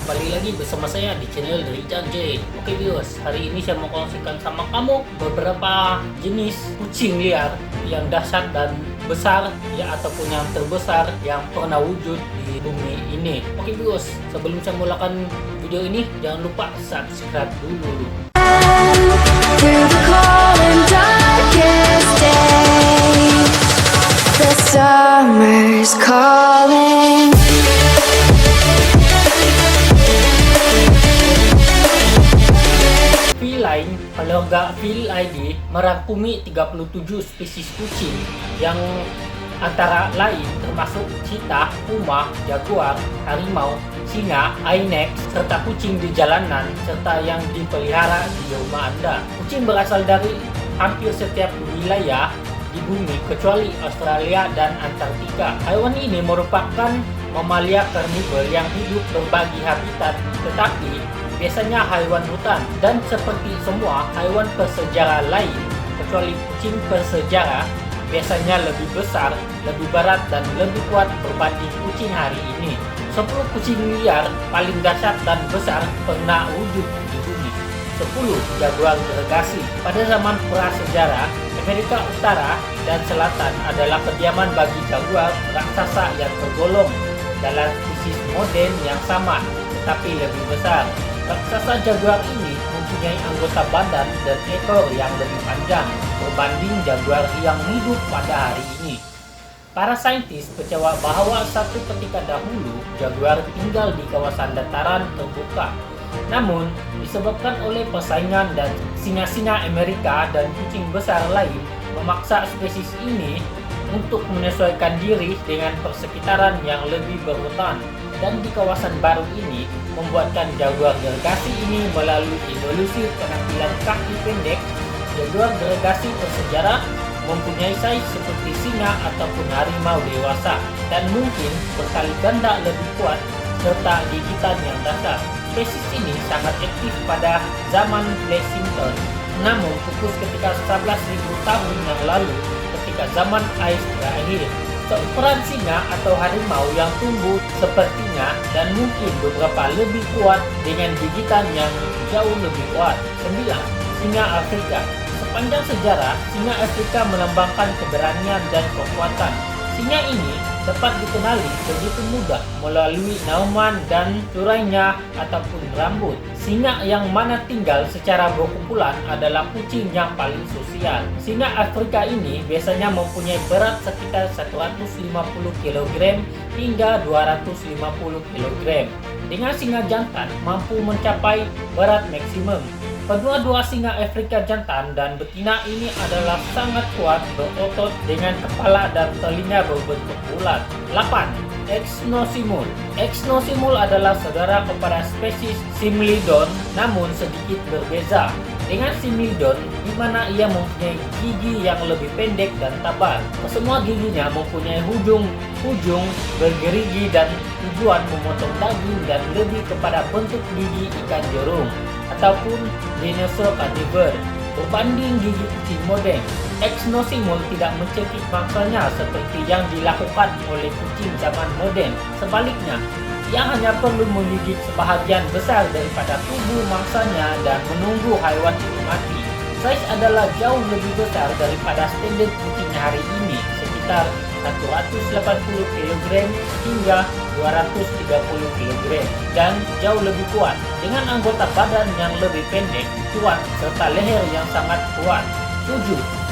kembali lagi bersama saya di channel dari J. Oke viewers, hari ini saya mau kongsikan sama kamu beberapa jenis kucing liar yang dahsyat dan besar ya, ataupun yang terbesar yang pernah wujud di bumi ini. Oke viewers, sebelum saya mulakan video ini jangan lupa subscribe dulu. Through the cold and darkest days, the summer's calling. Feline, keluarga Felidae merangkumi 37 spesies kucing yang antara lain termasuk cheetah, puma, jaguar, harimau, singa, inex, serta kucing di jalanan serta yang dipelihara di rumah Anda. Kucing berasal dari hampir setiap wilayah di bumi kecuali Australia dan Antartika. Hewan ini merupakan mamalia karnivor yang hidup berbagi habitat, tetapi biasanya hewan hutan, dan seperti semua hewan bersejarah lain kecuali kucing bersejarah biasanya lebih besar, lebih berat, dan lebih kuat berbanding kucing hari ini. 10 kucing liar paling dahsyat dan besar pernah wujud di bumi. 10. Jaguar gregasi. Pada zaman prasejarah, Amerika Utara dan Selatan adalah kediaman bagi jaguar raksasa yang tergolong dalam spesies modern yang sama, tetapi lebih besar. Raksasa jaguar ini mempunyai anggota badan dan ekor yang lebih panjang berbanding jaguar yang hidup pada hari ini. Para saintis percaya bahwa satu ketika dahulu jaguar tinggal di kawasan dataran terbuka. Namun, disebabkan oleh persaingan dan singa-singa Amerika dan kucing besar lain memaksa spesies ini untuk menyesuaikan diri dengan persekitaran yang lebih berhutan. Dan di kawasan baru ini membuatkan jaguar gregasi ini melalui evolusi penampilan kaki pendek. Jaguar gregasi bersejarah mempunyai size seperti singa ataupun harimau dewasa dan mungkin berkali ganda lebih kuat serta gigitan yang dahsyat. Spesies ini sangat aktif pada zaman Pleistocene, namun pupus ketika 11.000 tahun yang lalu ketika zaman ais berakhir. Seukuran singa atau harimau yang tumbuh sepertinya dan mungkin beberapa lebih kuat dengan gigitan yang jauh lebih kuat. 9. Singa Afrika. Sepanjang sejarah, singa Afrika melambangkan keberanian dan kekuatan. Singa ini dapat dikenali begitu mudah melalui nauman dan turainya ataupun rambut. Singa yang mana tinggal secara berkumpulan adalah kucing yang paling sosial. Singa Afrika ini biasanya mempunyai berat sekitar 150 kg hingga 250 kg. Dengan singa jantan mampu mencapai berat maksimum. Kedua-dua singa Afrika jantan dan betina ini adalah sangat kuat berotot dengan kepala dan telinga berbentuk bulat. 8. Exnosimul. Exnosimul adalah saudara kepada spesies Similidon namun sedikit berbeza dengan Similidon di mana ia mempunyai gigi yang lebih pendek dan tebal. Semua giginya mempunyai ujung bergerigi dan tujuan memotong daging dan lebih kepada bentuk gigi ikan jerung ataupun dinosaur karnivor. Berbanding gigi kucing modern, Exnosimul tidak mencekik mangsanya seperti yang dilakukan oleh kucing zaman modern. Sebaliknya, ia hanya perlu menggigit sebahagian besar daripada tubuh mangsanya dan menunggu haiwan itu mati. Size adalah jauh lebih besar daripada standar kucing hari ini, sekitar 180 kg hingga 230 kg dan jauh lebih kuat dengan anggota badan yang lebih pendek, kuat, serta leher yang sangat kuat. 7.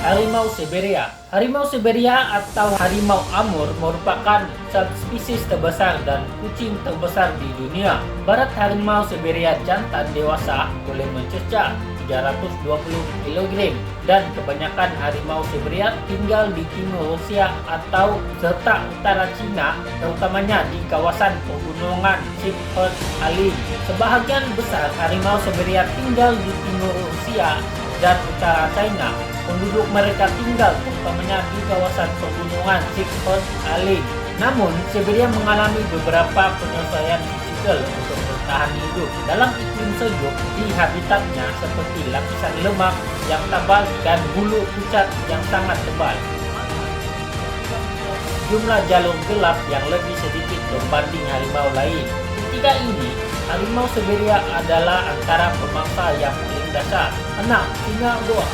Harimau Siberia. Harimau Siberia atau harimau Amur merupakan subspesies terbesar dan kucing terbesar di dunia. Berat harimau Siberia jantan dewasa boleh mencecah 320 kg dan kebanyakan harimau Siberia tinggal di timur Rusia atau serta utara Cina, terutamanya di kawasan pegunungan Sakhalin. Sebahagian besar harimau Siberia tinggal di timur Rusia dan utara China. Penduduk mereka tinggal terutamanya di kawasan pegunungan Sakhalin. Namun, Siberia mengalami beberapa penyesuaian fisikal untuk bertahan hidup dalam iklim sejuk di habitatnya seperti lapisan lemak yang tebal dan bulu pucat yang sangat tebal. Jumlah jalur gelap yang lebih sedikit berbanding harimau lain. Ketiga ini, harimau harimau Siberia adalah antara pemangsa yang paling dasar. 6. Singa gua.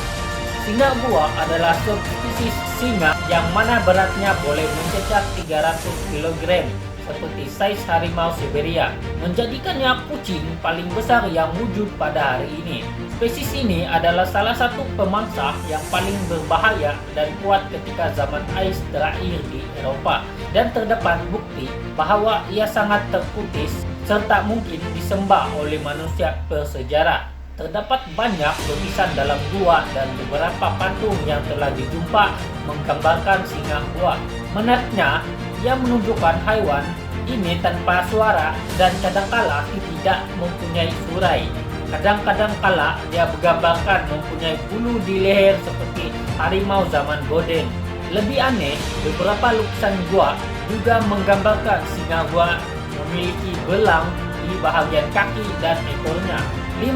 Singa gua adalah subspesies singa yang mana beratnya boleh mencapai 300 kg seperti size harimau Siberia, menjadikannya kucing paling besar yang wujud pada hari ini. Spesies ini adalah salah satu pemangsa yang paling berbahaya dan kuat ketika zaman ais terakhir di Eropa, dan terdapat bukti bahwa ia sangat terkutis serta mungkin disembah oleh manusia bersejarah. Terdapat banyak lukisan dalam gua dan beberapa patung yang telah dijumpa menggambarkan singa gua. Menariknya, ia menunjukkan hewan ini tanpa suara dan kadangkala tidak mempunyai surai. Kadang-kadang kala dia bergambarkan mempunyai bulu di leher seperti harimau zaman modern. Lebih aneh, beberapa lukisan gua juga menggambarkan singa gua memiliki belang di bahagian kaki dan ekornya. 5.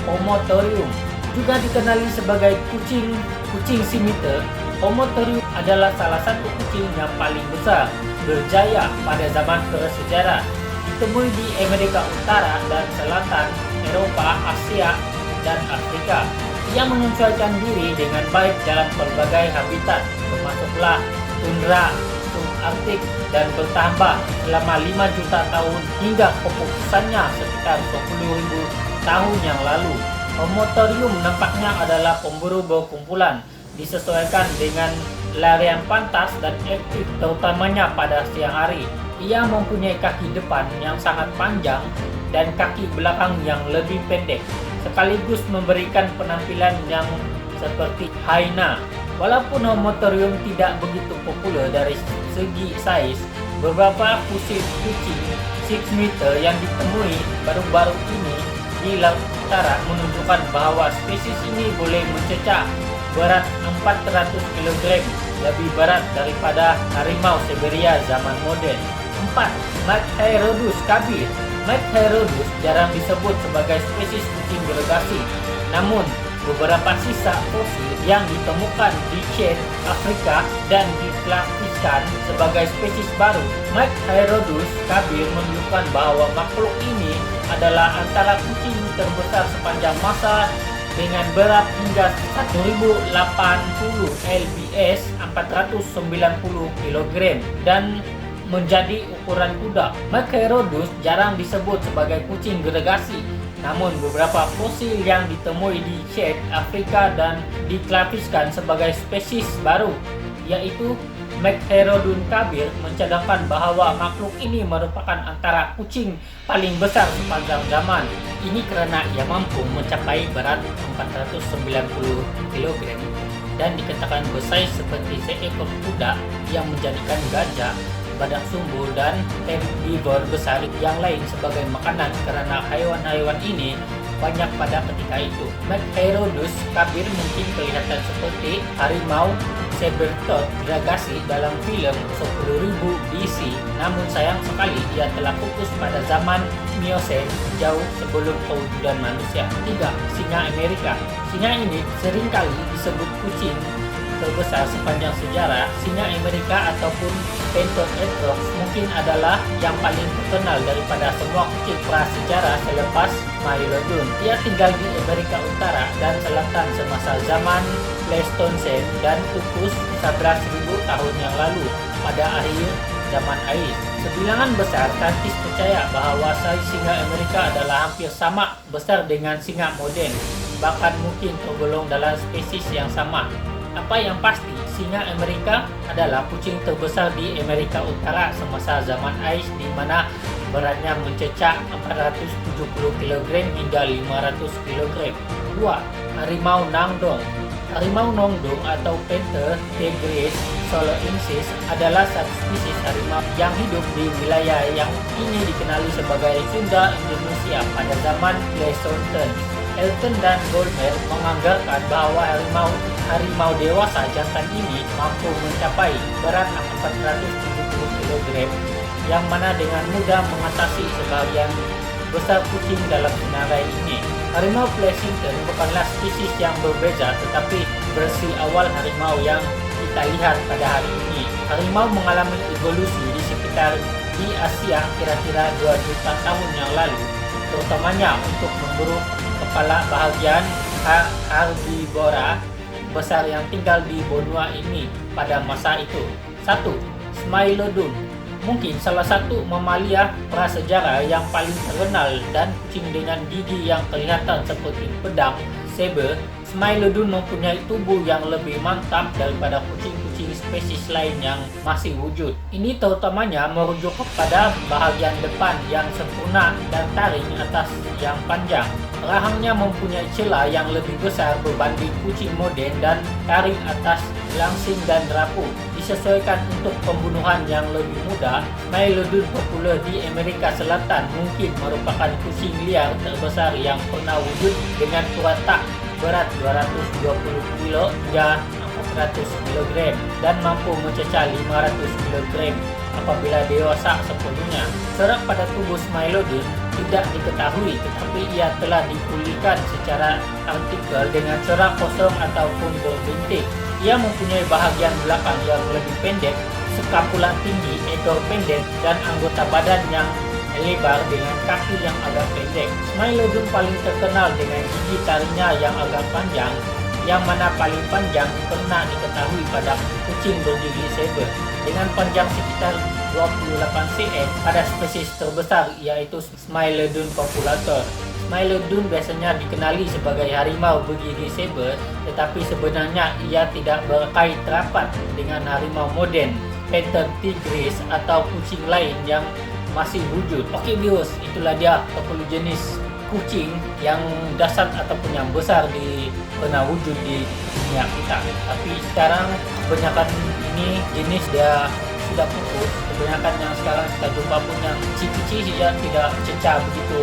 Homothorium. Juga dikenali sebagai kucing simiter, Homothorium adalah salah satu kucing yang paling besar berjaya pada zaman prasejarah. Ditemui di Amerika Utara dan Selatan, Eropa, Asia, dan Afrika. Ia menyesuaikan diri dengan baik dalam berbagai habitat, termasuklah tundra, subarktik, dan bertambah selama 5 juta tahun hingga keputusannya sekitar 20.000 tahun yang lalu. Homothorium nampaknya adalah pemburu berkumpulan, disesuaikan dengan larian pantas dan aktif terutamanya pada siang hari. Ia mempunyai kaki depan yang sangat panjang dan kaki belakang yang lebih pendek, sekaligus memberikan penampilan yang seperti hyena. Walaupun Homothorium tidak begitu populer dari segi size, beberapa fosil kucing 6 meter yang ditemui baru-baru ini di Laut Utara menunjukkan bahwa spesies ini boleh mencecah berat 400 kg, lebih berat daripada harimau Siberia zaman modern. 4. Machairodus kabir. Machairodus jarang disebut sebagai spesies kucing gregasi, namun beberapa sisa fosil yang ditemukan di Chad, Afrika, dan diklasifikasikan sebagai spesies baru. Machairodus kabir menunjukkan bahwa makhluk ini adalah antara kucing terbesar sepanjang masa dengan berat hingga 1080 lbs 490 kg dan menjadi ukuran kuda. Machairodus jarang disebut sebagai kucing gregasi, namun beberapa fosil yang ditemui di Chad, Afrika, dan diklasifikasikan sebagai spesies baru, yaitu Machairodon kabir, mencadangkan bahwa makhluk ini merupakan antara kucing paling besar sepanjang zaman. Ini karena ia mampu mencapai berat 490 kg dan dikatakan besar seperti seekor kuda yang menjadikan gajah, badak sumbu, dan herbivor besar yang lain sebagai makanan karena hewan-hewan ini banyak pada ketika itu. Machairodus kabir mungkin kelihatan seperti harimau Saber-tooth gregasi dalam film 10.000 BC, namun sayang sekali ia telah pupus pada zaman Miocene jauh sebelum kewujudan manusia. 3. Singa Amerika. Singa ini seringkali disebut kucing terbesar sepanjang sejarah. Singa Amerika ataupun Panther atrox mungkin adalah yang paling terkenal daripada semua kucing prasejarah selepas Mylodon. Ia tinggal di Amerika Utara dan Selatan semasa zaman Pleistocene dan pupus 11.000 tahun yang lalu pada akhir zaman ais. Sebilangan besar saintis percaya bahwa size singa Amerika adalah hampir sama besar dengan singa modern, bahkan mungkin tergolong dalam spesies yang sama. Apa yang pasti, singa Amerika adalah kucing terbesar di Amerika Utara semasa zaman ais, di mana beratnya mencecah 470 kg hingga 500 kg. 2. Harimau Nangdong. Harimau Nangdong atau Panther tigris soloensis adalah satu spesies harimau yang hidup di wilayah yang kini dikenali sebagai Sunda, Indonesia pada zaman Pleistocene. Elton dan Goldberg menganggarkan bahwa harimau dewasa jantan ini mampu mencapai berat 470 kg, yang mana dengan mudah mengatasi sebagian besar kucing dalam senarai ini. Harimau Pleistocene bukanlah spesies yang berbeda, tetapi versi awal harimau yang kita lihat pada hari ini. Harimau mengalami evolusi di sekitar di Asia kira-kira 2 juta tahun yang lalu. terutamanya untuk memburu kepala bahagian herbivora besar yang tinggal di benua ini pada masa itu. 1. Smilodon, mungkin salah satu mamalia prasejarah yang paling terkenal dan kucing dengan gigi yang kelihatan seperti pedang saber. Smilodon mempunyai tubuh yang lebih mantap daripada kucing-kucing spesies lain yang masih wujud. Ini terutamanya merujuk kepada bahagian depan yang sempurna dan taring atas yang panjang. Rahangnya mempunyai celah yang lebih besar berbanding kucing modern dan taring atas langsing dan rapuh. Disesuaikan untuk pembunuhan yang lebih mudah, Smilodon populer di Amerika Selatan mungkin merupakan kucing liar terbesar yang pernah wujud dengan watak berat 220 kg hingga 400 kg dan mampu mencecah 500 kg apabila dewasa sepenuhnya. Serak pada tubuh Smilodon tidak diketahui, tetapi ia telah dipulihkan secara artikel dengan serak kosong ataupun berbintik. Ia mempunyai bahagian belakang yang lebih pendek, skapula tinggi, ekor pendek, dan anggota badan yang lebar dengan kaki yang agak pendek. Smilodon paling terkenal dengan gigi taringnya yang agak panjang, yang mana paling panjang pernah diketahui pada kucing bergigi saber dengan panjang sekitar 28 cm pada spesies terbesar yaitu Smilodon populator. Smilodon biasanya dikenali sebagai harimau bergigi saber, tetapi sebenarnya ia tidak berkait rapat dengan harimau modern, Panthera tigris atau kucing lain yang masih wujud. Oke viewers, itulah dia 10 jenis kucing yang dasar ataupun yang besar pernah wujud di dunia kita. Tapi sekarang kebanyakan ini jenis dia sudah pupus. Kebanyakan yang sekarang kita jumpa pun yang kecil-kecil saja tidak cecah begitu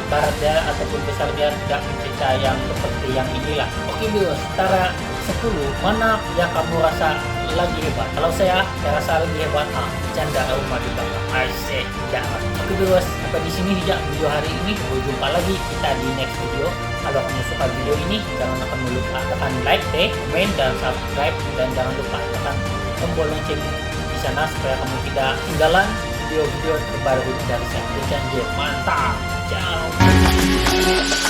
barat dia ataupun besar dia tidak mencecah yang seperti yang inilah. Oke viewers, antara 10 mana yang kamu rasa lagi hebat? Kalau saya rasa lebih hebat janda rumah di belakang. Asyik, jangan. Oke viewers, sampai di sini saja video hari ini. Sampai jumpa lagi kita di next video. Kalau kamu suka video ini, jangan lupa tekan like, komen, dan subscribe, dan jangan lupa tekan tombol lonceng di sana supaya kamu tidak ketinggalan video-video terbaru dari saya. Janji mantap. Ciao.